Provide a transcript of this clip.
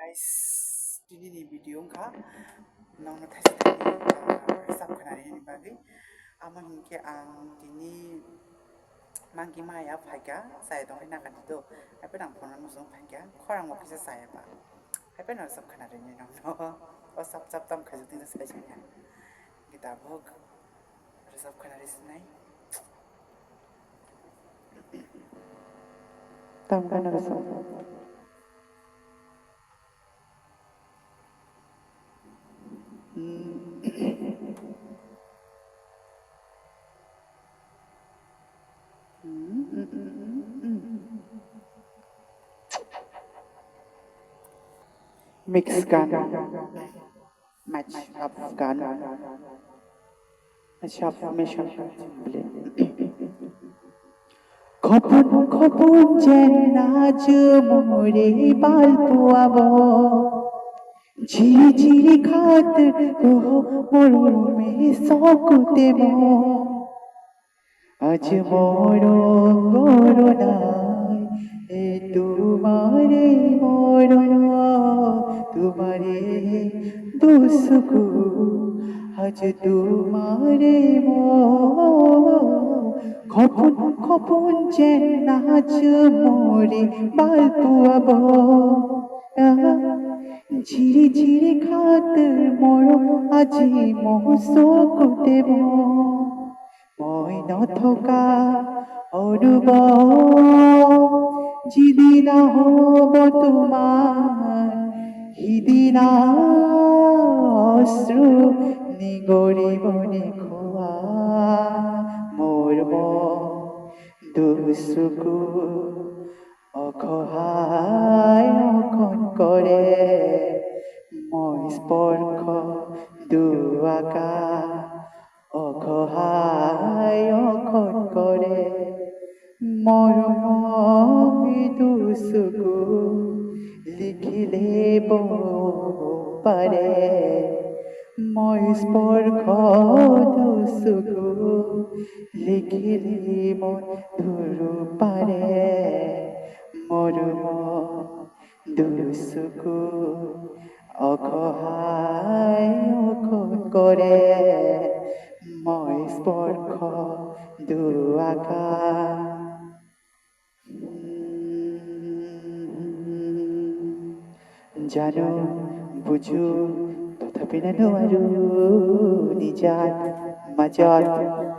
guys, दिनैनि भिडिअखा नोंनो थाइसे थाइनै हिसाब खोनानायनि बागै आमोन हिंखे आं दिनै मांगि माया फाइगा सायदों नागानि도 हायपेन आं फना मुसुं फाइगा खरां मखिसे सायबा हायपेन आं सब खोनादोंनि नंनो अ सब तम खजुदिनो सायजोनिया गिताबो सब खोनारिसनाय तम खोनारिसनाय Mix gun, match up gun, match up mission. খপন খপন যেন নাচ মোরে পালপুয়াব ঝিরি ঝিরি খাত ওহ মরমে সকতে মো আজ মরম গরনায় এ তোমারে মরণ তোমারে দুসুকু আজ তোমারে খপন খপন যেন নাচ মোরে বালপুয়াব ঝিরি ঝিরি খাতর মরম আজি মহসকুতে মই নথকা অৰুব যিদিনা হ'ব তোমাৰ সিদিনা অশ্ৰু নিগৰিব নেখোৱা মোৰ দুচকু অসহায় অখন কৰে মই স্পৰ্শ দুআকা অসহায় অখন কৰে মৰমে দুচকু লিখিলে পাৰে মই স্পৰ্শ দুচকু লিখিলে মন ধৰো পাৰে মৰম দুচকু অসহায় অখন কৰে মই স্পৰ্শ দুআকা জানো বুঝো তথাপি না নোৱাৰো নিজাত মাজত